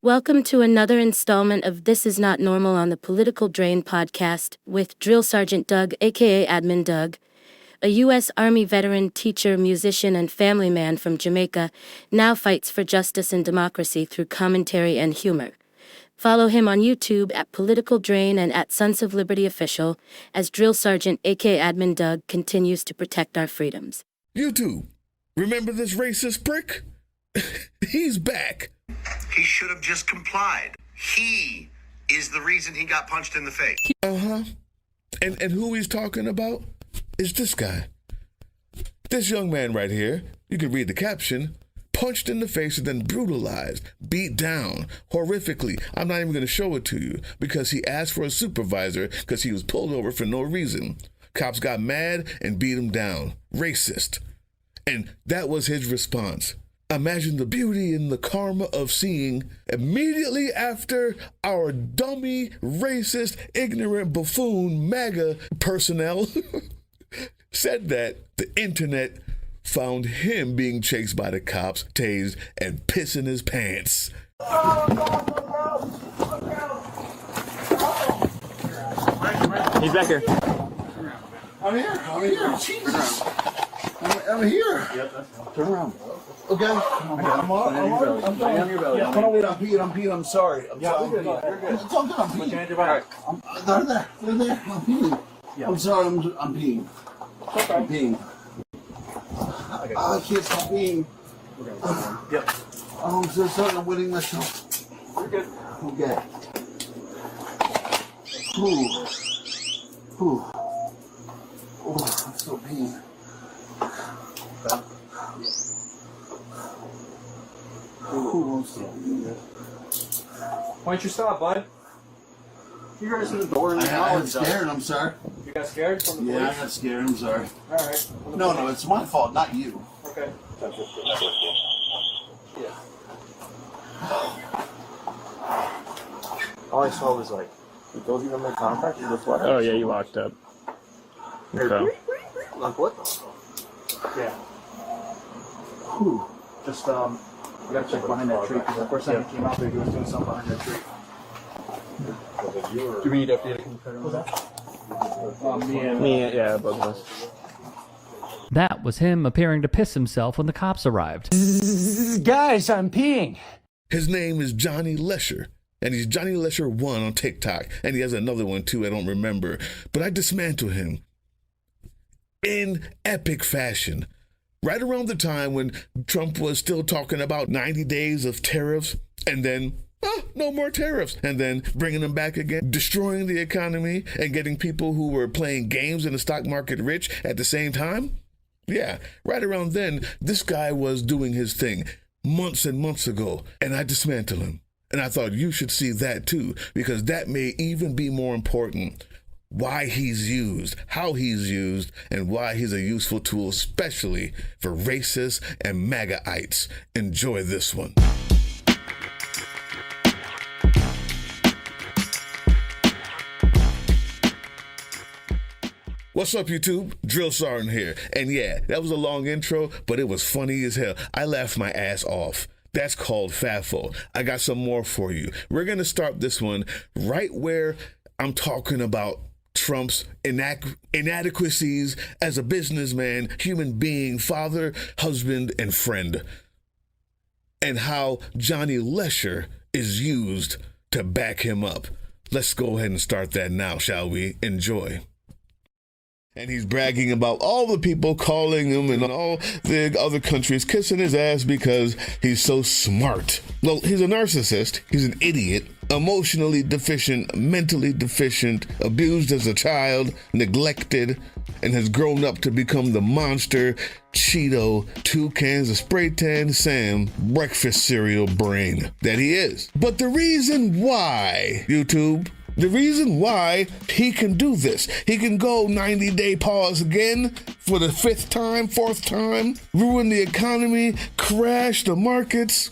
Welcome to another installment of This Is Not Normal on the Political Drain podcast with Drill Sergeant Doug, aka Admin Doug, a U.S. Army veteran, teacher, musician, and family man from Jamaica, now fights for justice and democracy through commentary and humor. Follow him on YouTube at Political Drain and at Sons of Liberty Official as Drill Sergeant, aka Admin Doug, continues to protect our freedoms. YouTube, remember this racist prick? He's back. He should have just complied. He is the reason he got punched in the face. Uh-huh. And who he's talking about is this guy. This young man right here, you can read the caption, punched in the face and then brutalized, beat down, horrifically. I'm not even going to show it to you because he asked for a supervisor because he was pulled over for no reason. Cops got mad and beat him down. Racist. And that was his response. Imagine the beauty and the karma of seeing immediately after our dummy, racist, ignorant, buffoon, MAGA personnel said that, the internet found him being chased by the cops, tased, and pissing his pants. He's back here. I'm here. Jesus. I'm here. Yep, turn around. Okay. I'm on your belly. Yeah. Wait, I'm peeing. I'm sorry. I'm sorry. You're good. It's all good. I'm peeing. Right. They're there. I'm peeing. Yeah. I'm sorry. I'm peeing. Okay. I'm peeing. I can't stop peeing. Yep. I'm so sorry. I'm wetting myself. You're good. Okay. Ooh. I'm so peeing. Point your stop, bud. You guys in the door and I got scared. I'm sorry. You got scared from the police? Yeah, I got scared. I'm sorry. All right. No, it's my fault, not you. Okay. Yeah. All I saw was like, he told you I'm in contact with the flag. Oh yeah, you locked up. Okay. Like what the? Yeah. Whew. Just you gotta check behind that tree because the first time he came out there, he was doing something behind that tree. Do we need updated? What's that? Me, yeah, both of us. That was him appearing to piss himself when the cops arrived. Guys, I'm peeing. His name is Johnny Lesher, and he's Johnny Lesher 1 on TikTok, and he has another one too, I don't remember, but I dismantle him in epic fashion. Right around the time when Trump was still talking about 90 days of tariffs, and then, no more tariffs, and then bringing them back again, destroying the economy and getting people who were playing games in the stock market rich at the same time. Yeah, right around then, this guy was doing his thing months and months ago, and I dismantled him. And I thought you should see that too, because that may even be more important. Why he's used, how he's used, and why he's a useful tool, especially for racists and MAGAites. Enjoy this one. What's up, YouTube? Drill Sergeant here. And yeah, that was a long intro, but it was funny as hell. I laughed my ass off. That's called FAFO. I got some more for you. We're going to start this one right where I'm talking about Trump's inadequacies as a businessman, human being, father, husband, and friend, and how Johnny Lesher is used to back him up. Let's go ahead and start that now, shall we? Enjoy. And he's bragging about all the people calling him and all the other countries kissing his ass because he's so smart. Well, he's a narcissist. He's an idiot, emotionally deficient, mentally deficient, abused as a child, neglected, and has grown up to become the monster, Cheeto, 2 cans of spray tan Sam, breakfast cereal brain that he is. But the reason why, YouTube, the reason why he can do this, he can go 90-day pause again for the 5th time, 4th time, ruin the economy, crash the markets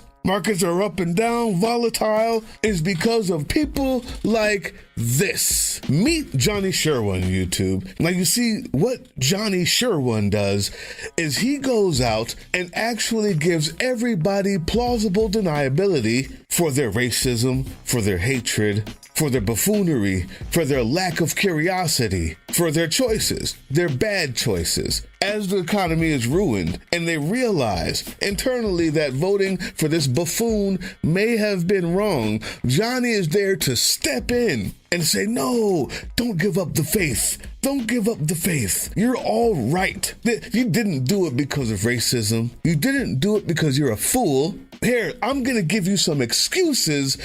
are up and down, volatile, is because of people like this. Meet Johnny Sherwin, YouTube. Now you see, what Johnny Sherwin does is he goes out and actually gives everybody plausible deniability for their racism, for their hatred, for their buffoonery, for their lack of curiosity, for their choices, their bad choices. As the economy is ruined and they realize internally that voting for this buffoon may have been wrong, Johnny is there to step in and say, no, don't give up the faith. Don't give up the faith. You're all right. You didn't do it because of racism. You didn't do it because you're a fool. Here, I'm going to give you some excuses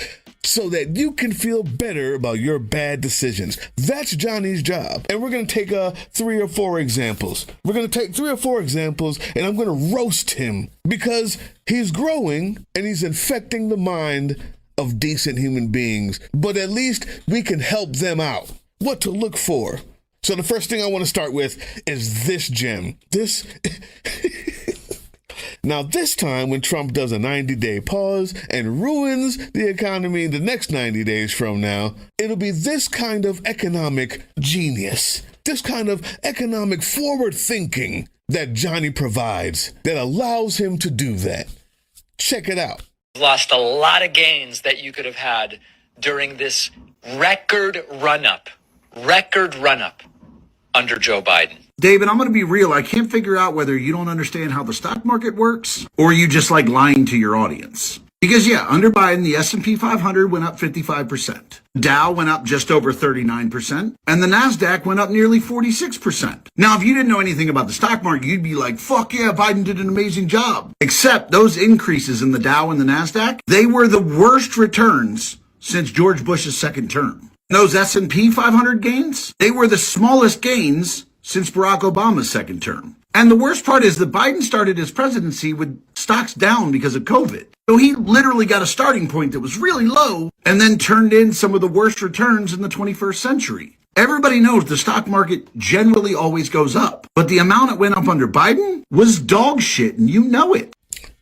so that you can feel better about your bad decisions. That's Johnny's job. And we're going to take 3 or 4 examples. We're going to take 3 or 4 examples, and I'm going to roast him because he's growing and he's infecting the mind of decent human beings. But at least we can help them out. What to look for. So the first thing I want to start with is this gem. Now, this time when Trump does a 90-day pause and ruins the economy the next 90 days from now, it'll be this kind of economic genius, this kind of economic forward thinking that Johnny provides that allows him to do that. Check it out. Lost a lot of gains that you could have had during this record run-up under Joe Biden. David, I'm going to be real. I can't figure out whether you don't understand how the stock market works or you just like lying to your audience. Because yeah, under Biden, the S&P 500 went up 55%. Dow went up just over 39%. And the NASDAQ went up nearly 46%. Now, if you didn't know anything about the stock market, you'd be like, fuck yeah, Biden did an amazing job. Except those increases in the Dow and the NASDAQ, they were the worst returns since George Bush's second term. Those S&P 500 gains, they were the smallest gains since Barack Obama's second term. And the worst part is that Biden started his presidency with stocks down because of COVID. So he literally got a starting point that was really low and then turned in some of the worst returns in the 21st century. Everybody knows the stock market generally always goes up, but the amount it went up under Biden was dog shit, and you know it.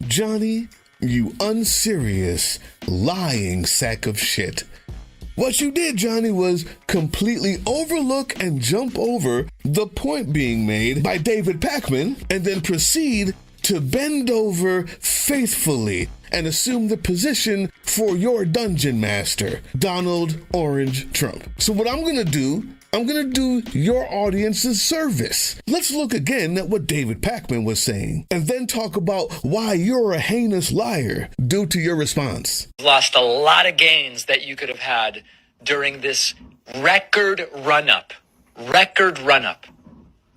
Johnny, you unserious, lying sack of shit. What you did, Johnny, was completely overlook and jump over the point being made by David Pakman and then proceed to bend over faithfully and assume the position for your dungeon master, Donald Orange Trump. So what I'm going to do your audience's service. Let's look again at what David Pakman was saying and then talk about why you're a heinous liar due to your response. Lost a lot of gains that you could have had during this record run-up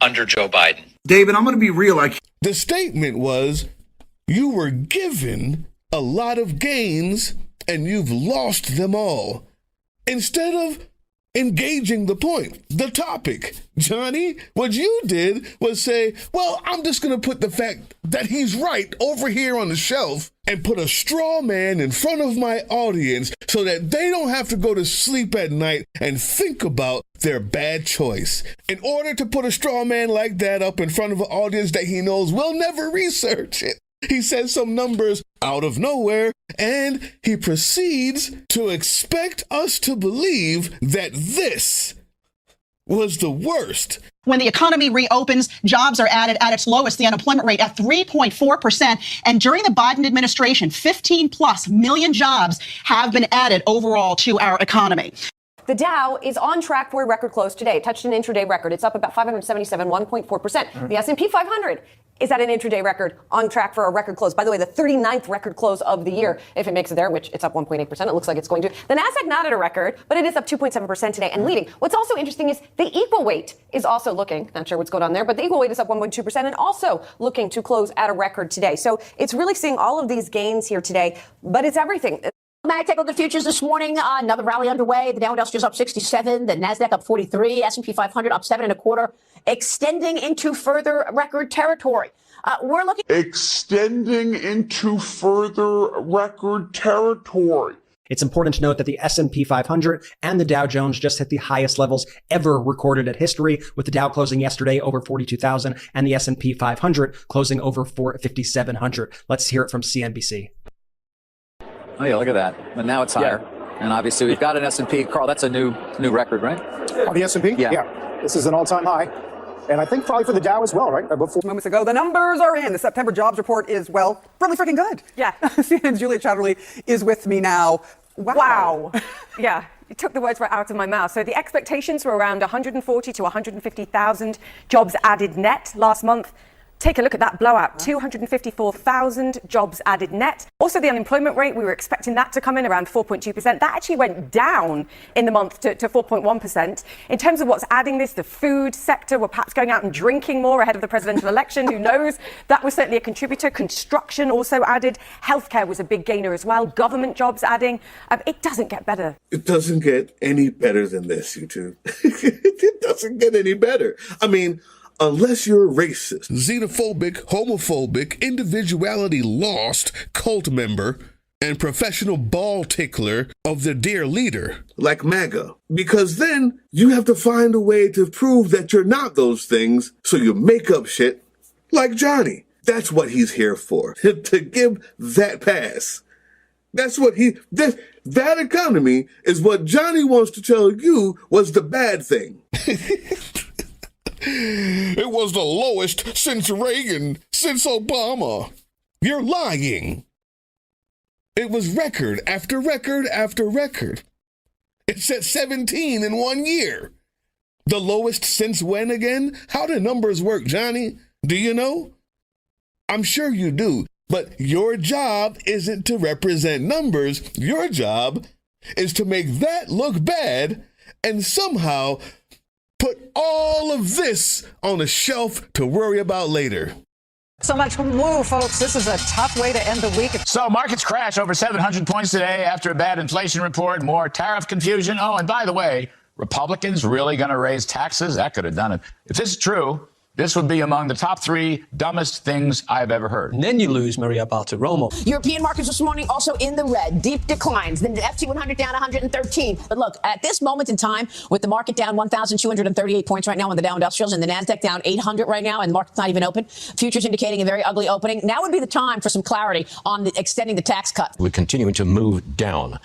under Joe Biden. David, I'm going to be real. The statement was, you were given a lot of gains and you've lost them all. Instead of engaging the point, the topic, Johnny, what you did was say, well, I'm just going to put the fact that he's right over here on the shelf and put a straw man in front of my audience so that they don't have to go to sleep at night and think about their bad choice. In order to put a straw man like that up in front of an audience that he knows will never research it, he says some numbers out of nowhere, and he proceeds to expect us to believe that this was the worst. When the economy reopens, jobs are added at its lowest, the unemployment rate at 3.4%. And during the Biden administration, 15 plus million jobs have been added overall to our economy. The Dow is on track for a record close today. It touched an intraday record. It's up about 577, 1.4%. The S&P 500 is at an intraday record, on track for a record close. By the way, the 39th record close of the year, if it makes it there, which it's up 1.8%. It looks like it's going to. The Nasdaq not at a record, but it is up 2.7% today and leading. What's also interesting is the equal weight is also looking, not sure what's going on there, but the equal weight is up 1.2% and also looking to close at a record today. So it's really seeing all of these gains here today, but it's everything. Take a look at the futures this morning. Another rally underway. The Dow Industrials up 67, the Nasdaq up 43, S&P 500 up 7.25, extending into further record territory. We're looking extending into further record territory. It's important to note that the S&P 500 and the Dow Jones just hit the highest levels ever recorded at history, with the Dow closing yesterday over 42,000 and the S&P 500 closing over 5,700. Let's hear it from CNBC. Oh yeah, look at that. But now it's higher. Yeah. And obviously we've got an S&P. Carl, that's a new record, right? Oh, the S&P? Yeah. Yeah. This is an all-time high. And I think probably for the Dow as well, right? Moments ago, the numbers are in. The September jobs report is, well, really freaking good. Yeah. CNN's Julia Chatterley is with me now. Wow. Yeah, you took the words right out of my mouth. So the expectations were around 140 to 150,000 jobs added net last month. Take a look at that blowout, 254,000 jobs added net. Also, the unemployment rate, we were expecting that to come in around 4.2%. That actually went down in the month to 4.1%. In terms of what's adding this, the food sector, we're perhaps going out and drinking more ahead of the presidential election. Who knows? That was certainly a contributor. Construction also added. Healthcare was a big gainer as well. Government jobs adding. It doesn't get better. It doesn't get any better than this, you two. It doesn't get any better. I mean, unless you're a racist, xenophobic, homophobic, individuality lost cult member, and professional ball tickler of the dear leader, like MAGA. Because then you have to find a way to prove that you're not those things, so you make up shit like Johnny. That's what he's here for, to give that pass. That's what that economy is what Johnny wants to tell you was the bad thing. It was the lowest since Reagan, since Obama. You're lying. It was record after record after record. It's at 17 in 1 year. The lowest since when again? How do numbers work, Johnny? Do you know? I'm sure you do. But your job isn't to represent numbers. Your job is to make that look bad and somehow put all of this on a shelf to worry about later. So much woo, folks. This is a tough way to end the week. So markets crash over 700 points today after a bad inflation report, more tariff confusion. Oh, and by the way, Republicans really going to raise taxes? That could have done it. If this is true, this would be among the top 3 dumbest things I've ever heard. And then you lose Maria Bartiromo. European markets this morning also in the red, deep declines. The FT 100 down 113. But look, at this moment in time, with the market down 1,238 points right now on the Dow Industrials and the Nasdaq down 800 right now, and the market's not even open. Futures indicating a very ugly opening. Now would be the time for some clarity on extending the tax cut. We're continuing to move down.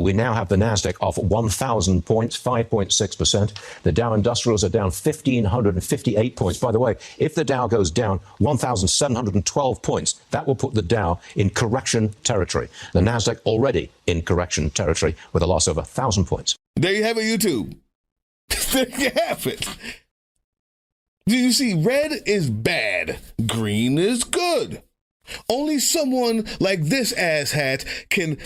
We now have the Nasdaq off 1,000 points, 5.6%. The Dow Industrials are down 1,558 points. By the way, if the Dow goes down 1,712 points, that will put the Dow in correction territory. The Nasdaq already in correction territory with a loss of 1,000 points. There you have it, YouTube. There you have it. Do you see? Red is bad. Green is good. Only someone like this asshat can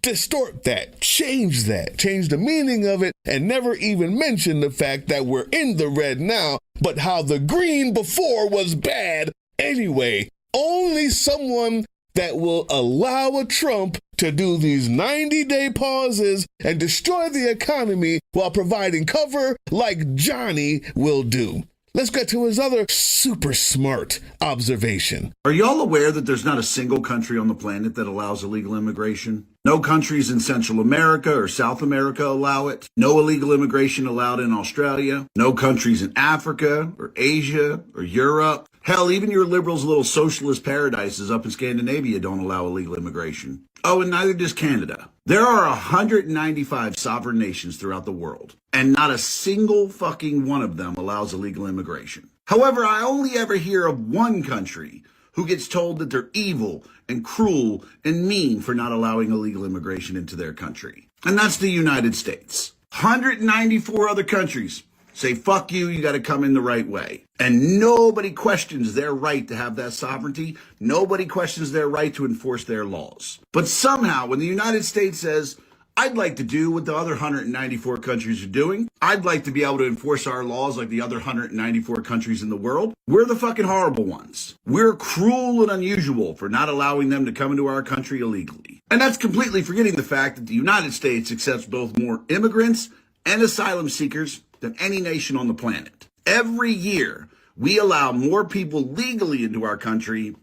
distort that, change the meaning of it, and never even mention the fact that we're in the red now, but how the green before was bad anyway. Only someone that will allow a Trump to do these 90-day pauses and destroy the economy while providing cover like Johnny will do. Let's get to his other super smart observation. Are y'all aware that there's not a single country on the planet that allows illegal immigration? No countries in Central America or South America allow it. No illegal immigration allowed in Australia. No countries in Africa or Asia or Europe. Hell, even your liberals' little socialist paradises up in Scandinavia don't allow illegal immigration. Oh, and neither does Canada. There are 195 sovereign nations throughout the world, and not a single fucking one of them allows illegal immigration. However, I only ever hear of one country who gets told that they're evil and cruel and mean for not allowing illegal immigration into their country. And that's the United States. 194 other countries say, fuck you, you got to come in the right way. And nobody questions their right to have that sovereignty. Nobody questions their right to enforce their laws. But somehow, when the United States says, I'd like to do what the other 194 countries are doing, I'd like to be able to enforce our laws like the other 194 countries in the world, we're the fucking horrible ones. We're cruel and unusual for not allowing them to come into our country illegally. And that's completely forgetting the fact that the United States accepts both more immigrants and asylum seekers than any nation on the planet. Every year, we allow more people legally into our country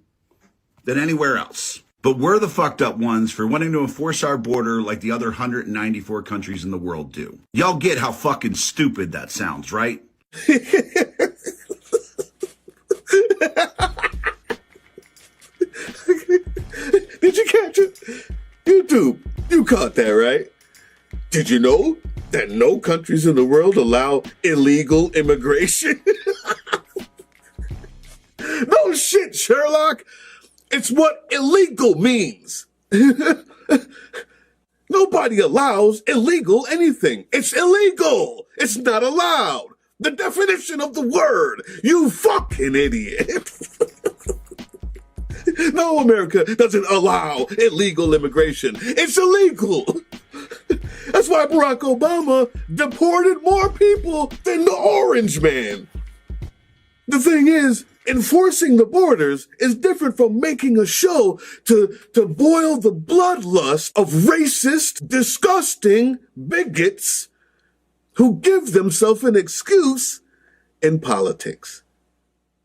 than anywhere else. But we're the fucked up ones for wanting to enforce our border like the other 194 countries in the world do. Y'all get how fucking stupid that sounds, right? Did you catch it? YouTube, you caught that, right? Did you know that no countries in the world allow illegal immigration? No shit, Sherlock. It's what illegal means. Nobody allows illegal anything. It's illegal. It's not allowed. The definition of the word. You fucking idiot. No, America doesn't allow illegal immigration. It's illegal. That's why Barack Obama deported more people than the Orange Man. The thing is, enforcing the borders is different from making a show to boil the bloodlust of racist, disgusting bigots who give themselves an excuse in politics.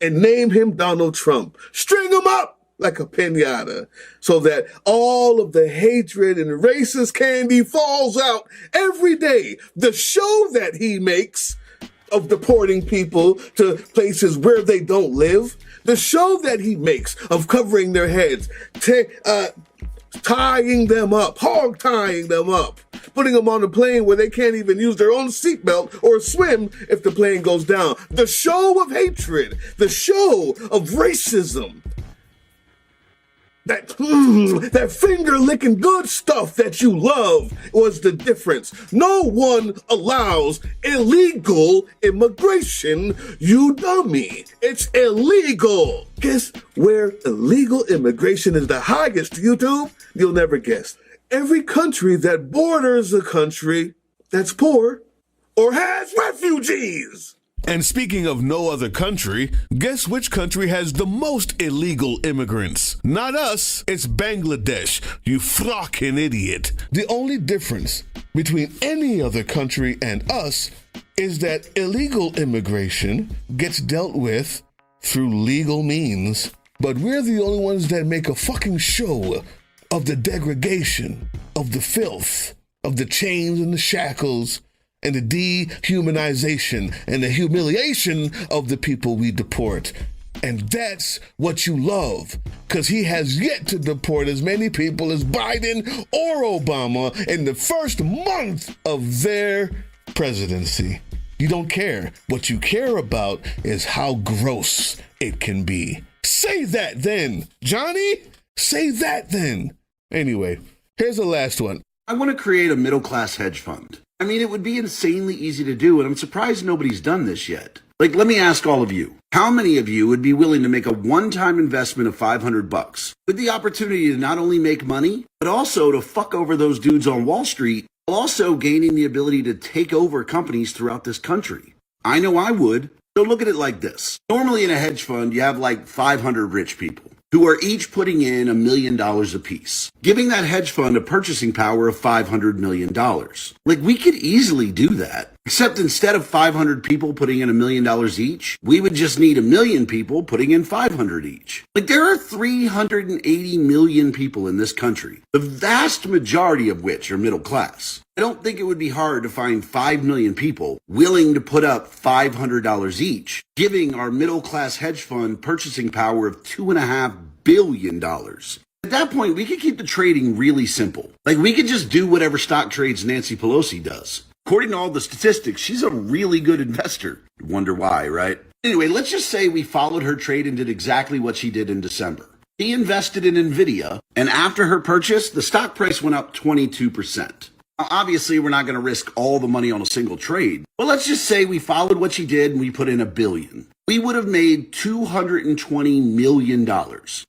And name him Donald Trump. String him up like a piñata so that all of the hatred and racist candy falls out every day. The show that he makes of deporting people to places where they don't live, the show that he makes of covering their heads, tying them up, hog tying them up, putting them on a plane where they can't even use their own seatbelt or swim if the plane goes down. The show of hatred, the show of racism, that finger-licking good stuff that you love was the difference. No one allows illegal immigration, you dummy. It's illegal. Guess where illegal immigration is the highest, YouTube? You'll never guess. Every country that borders a country that's poor or has refugees. And speaking of no other country, guess which country has the most illegal immigrants? Not us, it's Bangladesh, you fucking idiot. The only difference between any other country and us is that illegal immigration gets dealt with through legal means. But we're the only ones that make a fucking show of the degradation, of the filth, of the chains and the shackles, and the dehumanization and the humiliation of the people we deport. And that's what you love, because he has yet to deport as many people as Biden or Obama in the first month of their presidency. You don't care. What you care about is how gross it can be. Say that then, Johnny. Say that then. Anyway, here's the last one. I want to create a middle-class hedge fund. I mean, it would be insanely easy to do, and I'm surprised nobody's done this yet. Like, let me ask all of you, how many of you would be willing to make a one-time investment of $500 with the opportunity to not only make money, but also to fuck over those dudes on Wall Street, while also gaining the ability to take over companies throughout this country? I know I would. So look at it like this. Normally in a hedge fund, you have like 500 rich people who are each putting in $1 million apiece, giving that hedge fund a purchasing power of $500 million. Like, we could easily do that, except instead of 500 people putting in $1 million each, we would just need 1 million people putting in 500 each. Like, there are 380 million people in this country, the vast majority of which are middle class. I don't think it would be hard to find 5 million people willing to put up $500 each, giving our middle-class hedge fund purchasing power of $2.5 billion. At that point, we could keep the trading really simple. Like, we could just do whatever stock trades Nancy Pelosi does. According to all the statistics, she's a really good investor. Wonder why, right? Anyway, let's just say we followed her trade and did exactly what she did in December. She invested in NVIDIA, and after her purchase, the stock price went up 22%. Now, obviously, we're not going to risk all the money on a single trade, but let's just say we followed what she did and we put in $1 billion. We would have made $220 million.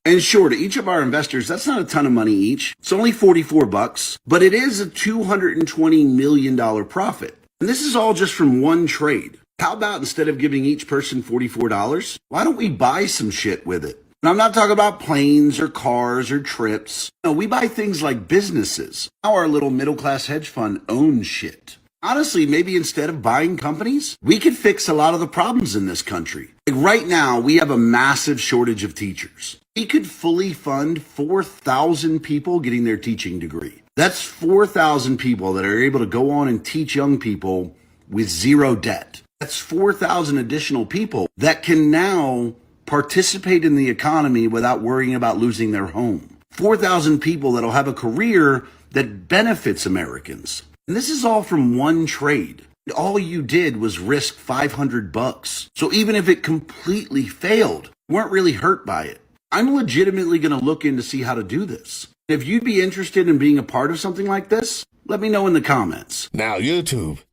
And sure, to each of our investors, that's not a ton of money each. It's only $44, but it is a $220 million profit. And this is all just from one trade. How about instead of giving each person $44, why don't we buy some shit with it? And I'm not talking about planes or cars or trips. No, we buy things like businesses. How our little middle-class hedge fund owns shit. Honestly, maybe instead of buying companies, we could fix a lot of the problems in this country. Like right now, we have a massive shortage of teachers. We could fully fund 4,000 people getting their teaching degree. That's 4,000 people that are able to go on and teach young people with zero debt. That's 4,000 additional people that can now participate in the economy without worrying about losing their home. 4,000 people that'll have a career that benefits Americans. And this is all from one trade. All you did was risk $500. So even if it completely failed, weren't really hurt by it. I'm legitimately going to look in to see how to do this. If you'd be interested in being a part of something like this, let me know in the comments. Now, YouTube,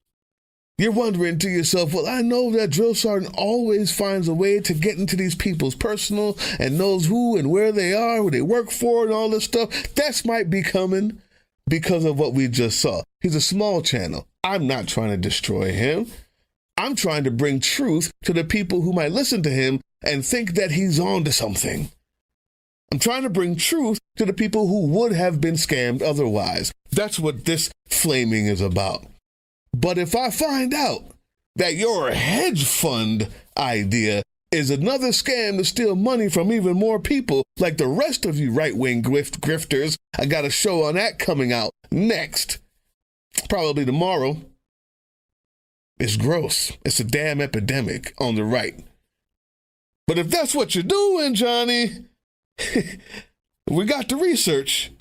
you're wondering to yourself, well, I know that Drill Sergeant always finds a way to get into these people's personal and knows who and where they are, who they work for and all this stuff. That might be coming because of what we just saw. He's a small channel. I'm not trying to destroy him. I'm trying to bring truth to the people who might listen to him and think that he's on to something. I'm trying to bring truth to the people who would have been scammed otherwise. That's what this flaming is about. But if I find out that your hedge fund idea is another scam to steal money from even more people, like the rest of you right-wing grifters, I got a show on that coming out next, probably tomorrow. It's gross. It's a damn epidemic on the right. But if that's what you're doing, Johnny, we got the research.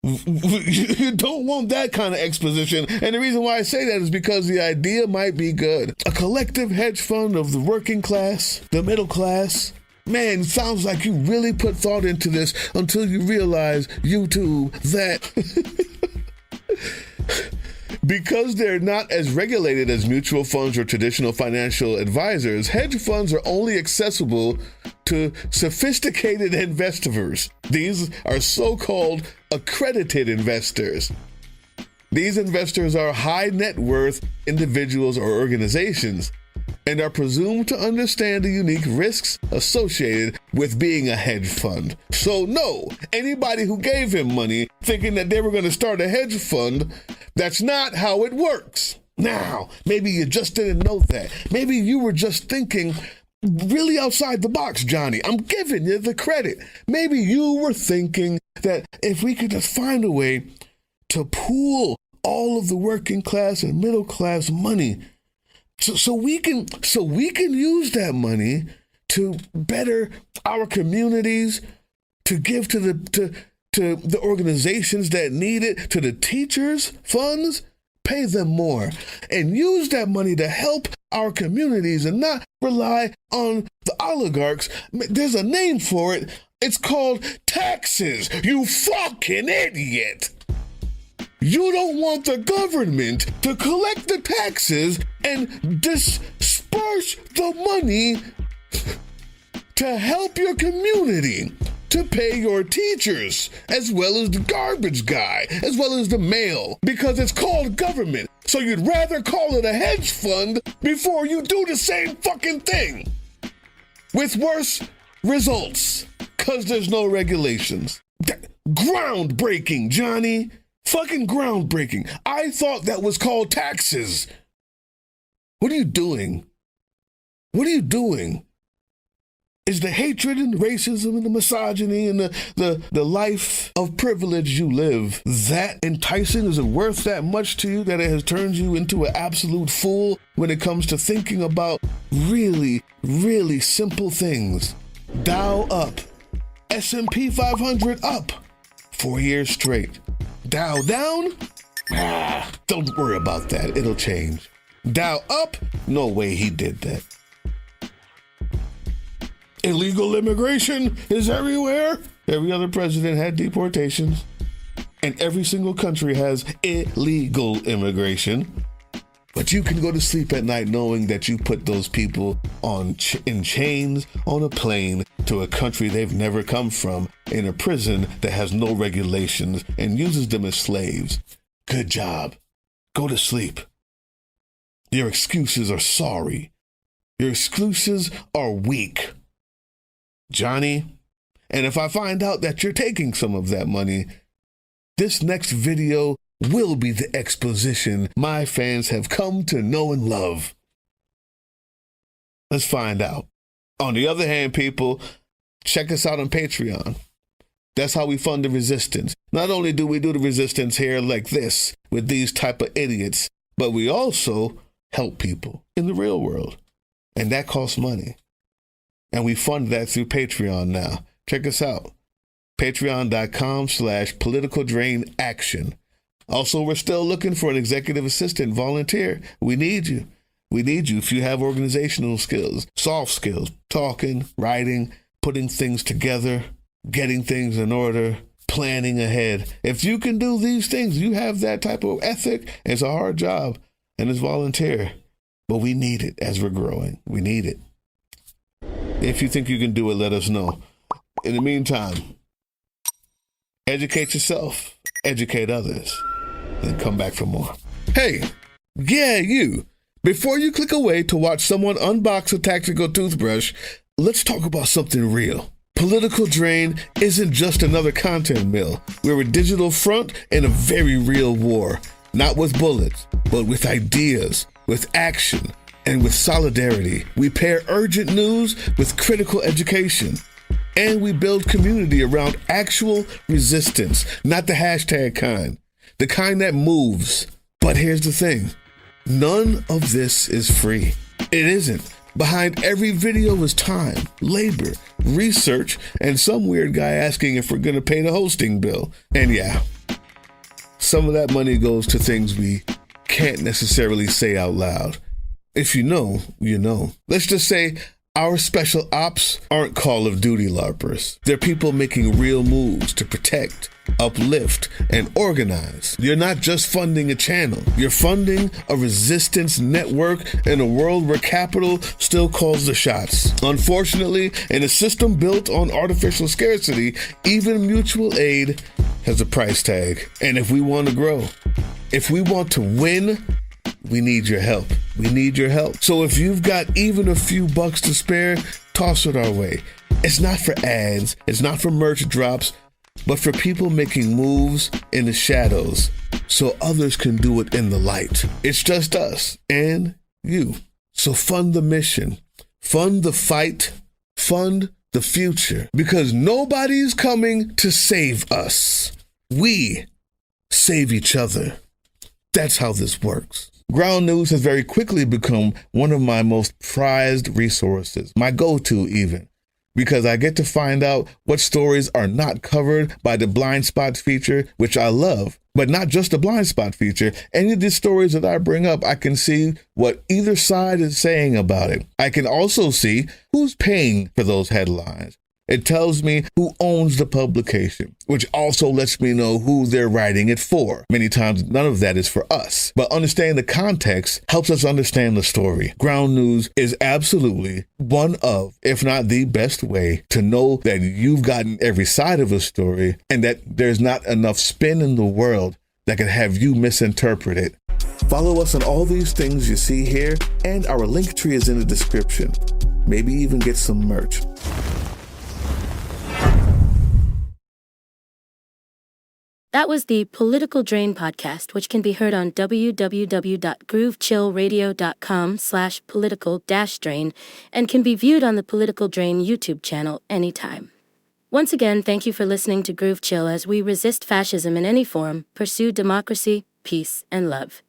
You don't want that kind of exposition. And the reason why I say that is because the idea might be good. A collective hedge fund of the working class, the middle class. Man, sounds like you really put thought into this until you realize, YouTube, that because they're not as regulated as mutual funds or traditional financial advisors, hedge funds are only accessible to sophisticated investors. These are so-called accredited investors. These investors are high net worth individuals or organizations and are presumed to understand the unique risks associated with being a hedge fund. So no, anybody who gave him money thinking that they were going to start a hedge fund, that's not how it works. Now, maybe you just didn't know that. Maybe you were just thinking really outside the box, Johnny. I'm giving you the credit. Maybe you were thinking that if we could just find a way to pool all of the working class and middle class money so we can use that money to better our communities, to give to the organizations that need it, to the teachers' funds, pay them more, and use that money to help our communities and not rely on the oligarchs. There's a name for it. It's called taxes, you fucking idiot. You don't want the government to collect the taxes and disperse the money to help your community, to pay your teachers, as well as the garbage guy, as well as the mail, because it's called government. So you'd rather call it a hedge fund before you do the same fucking thing with worse results, because there's no regulations. Groundbreaking, Johnny. Fucking groundbreaking. I thought that was called taxes. What are you doing? What are you doing? Is the hatred and racism and the misogyny and the life of privilege you live that enticing? Is it worth that much to you that it has turned you into an absolute fool when it comes to thinking about really, really simple things? Dow up. S&P 500 up. 4 years straight. Dow down? Don't worry about that. It'll change. Dow up? No way he did that. Illegal immigration is everywhere. Every other president had deportations. And every single country has illegal immigration. But you can go to sleep at night knowing that you put those people in chains on a plane to a country they've never come from, in a prison that has no regulations and uses them as slaves. Good job. Go to sleep. Your excuses are sorry. Your excuses are weak, Johnny. And if I find out that you're taking some of that money, this next video will be the exposition my fans have come to know and love. Let's find out. On the other hand, people, check us out on Patreon. That's how we fund the resistance. Not only do we do the resistance here like this with these type of idiots, but we also help people in the real world. And that costs money. And we fund that through Patreon now. Check us out. Patreon.com/politicaldrainaction. Also, we're still looking for an executive assistant volunteer. We need you. We need you if you have organizational skills, soft skills, talking, writing, putting things together, getting things in order, planning ahead. If you can do these things, you have that type of ethic. It's a hard job and it's volunteer, but we need it as we're growing. We need it. If you think you can do it, let us know. In the meantime, educate yourself, educate others, and come back for more. Hey, yeah, you. Before you click away to watch someone unbox a tactical toothbrush, let's talk about something real. Political Drain isn't just another content mill. We're a digital front in a very real war. Not with bullets, but with ideas, with action, and with solidarity. We pair urgent news with critical education. And we build community around actual resistance, not the hashtag kind. The kind that moves. But here's the thing. None of this is free. It isn't. Behind every video is time, labor, research, and some weird guy asking if we're going to pay the hosting bill. And yeah, some of that money goes to things we can't necessarily say out loud. If you know, you know. Let's just say our special ops aren't Call of Duty LARPers. They're people making real moves to protect, uplift, and organize. You're not just funding a channel. You're funding a resistance network in a world where capital still calls the shots. Unfortunately, in a system built on artificial scarcity, even mutual aid has a price tag. And if we want to grow, if we want to win, we need your help. We need your help. So if you've got even a few bucks to spare, toss it our way. It's not for ads. It's not for merch drops, but for people making moves in the shadows so others can do it in the light. It's just us and you. So fund the mission, fund the fight, fund the future, because nobody's coming to save us. We save each other. That's how this works. Ground News has very quickly become one of my most prized resources, my go-to even, because I get to find out what stories are not covered by the blind spot feature, which I love, but not just the blind spot feature. Any of the stories that I bring up, I can see what either side is saying about it. I can also see who's paying for those headlines. It tells me who owns the publication, which also lets me know who they're writing it for. Many times, none of that is for us. But understanding the context helps us understand the story. Ground News is absolutely one of, if not the best way to know that you've gotten every side of a story and that there's not enough spin in the world that can have you misinterpret it. Follow us on all these things you see here, and our link tree is in the description. Maybe even get some merch. That was the Political Drain podcast, which can be heard on www.groovechillradio.com/political-drain and can be viewed on the Political Drain YouTube channel anytime. Once again, thank you for listening to Groove Chill as we resist fascism in any form, pursue democracy, peace, and love.